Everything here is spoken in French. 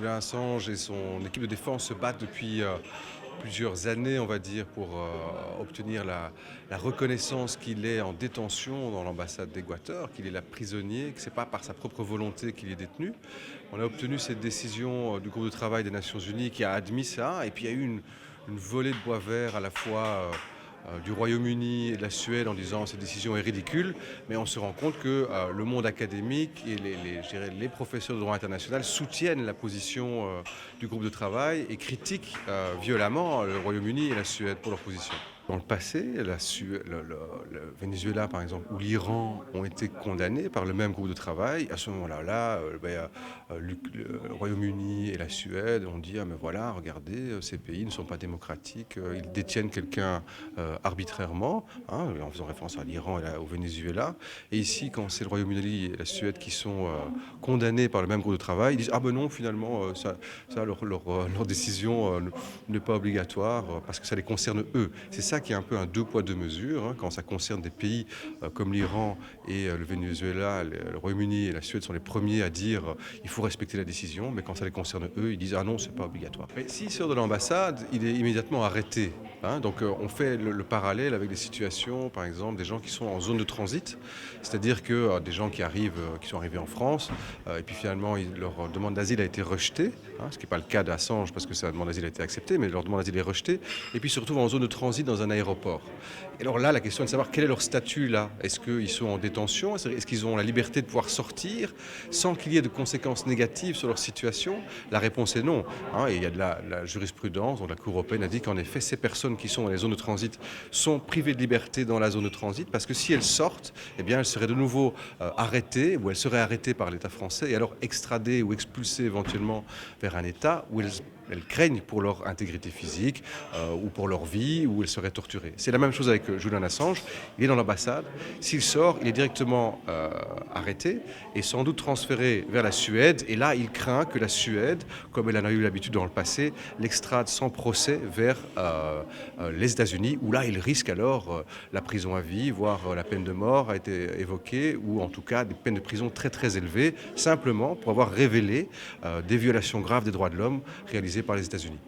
Julian Assange et son équipe de défense se battent depuis plusieurs années, on va dire, pour obtenir la reconnaissance qu'il est en détention dans l'ambassade d'Équateur, qu'il est là prisonnier, que ce n'est pas par sa propre volonté qu'il est détenu. On a obtenu cette décision du groupe de travail des Nations Unies qui a admis ça, et puis il y a eu une volée de bois vert à la fois du Royaume-Uni et de la Suède en disant cette décision est ridicule, mais on se rend compte que le monde académique et je dirais, les professeurs de droit international soutiennent la position du groupe de travail et critiquent violemment le Royaume-Uni et la Suède pour leur position. Dans le passé, le Venezuela, par exemple, ou l'Iran ont été condamnés par le même groupe de travail. À ce moment-là, le Royaume-Uni et la Suède ont dit « Ah, mais voilà, regardez, ces pays ne sont pas démocratiques, ils détiennent quelqu'un arbitrairement, hein, en faisant référence à l'Iran et au Venezuela. Et ici, quand c'est le Royaume-Uni et la Suède qui sont condamnés par le même groupe de travail, ils disent « Ah ben non, finalement, leur décision n'est pas obligatoire parce que ça les concerne eux. » C'est ça qui est un peu un deux poids deux mesures, hein, quand ça concerne des pays comme l'Iran et le Venezuela, le Royaume-Uni et la Suède sont les premiers à dire il faut respecter la décision, mais quand ça les concerne eux, ils disent ah non, c'est pas obligatoire. Mais s'il sort de l'ambassade, il est immédiatement arrêté. Hein, donc on fait le parallèle avec des situations, par exemple, des gens qui sont en zone de transit, c'est-à-dire que des gens qui arrivent, qui sont arrivés en France, et puis finalement leur demande d'asile a été rejetée, hein, ce qui n'est pas le cas d'Assange parce que sa demande d'asile a été acceptée, mais leur demande d'asile est rejetée, et puis se retrouvent en zone de transit dans un aéroport. Et alors là, la question est de savoir quel est leur statut là. Est-ce qu'ils sont en détention? Est-ce qu'ils ont la liberté de pouvoir sortir sans qu'il y ait de conséquences négatives sur leur situation? La réponse est non. Hein, et il y a de la jurisprudence, donc la Cour européenne a dit qu'en effet, ces personnes qui sont dans les zones de transit sont privées de liberté dans la zone de transit parce que si elles sortent, eh bien, elles seraient de nouveau arrêtées ou elles seraient arrêtées par l'État français et alors extradées ou expulsées éventuellement vers un État où elles craignent pour leur intégrité physique ou pour leur vie, où elles seraient torturées. C'est la même chose avec Julian Assange. Il est dans l'ambassade. S'il sort, il est directement arrêté et sans doute transféré vers la Suède. Et là, il craint que la Suède, comme elle en a eu l'habitude dans le passé, l'extrade sans procès vers les États-Unis, où là, il risque alors la prison à vie, voire la peine de mort a été évoquée, ou en tout cas des peines de prison très très élevées, simplement pour avoir révélé des violations graves des droits de l'homme réalisées par les États-Unis.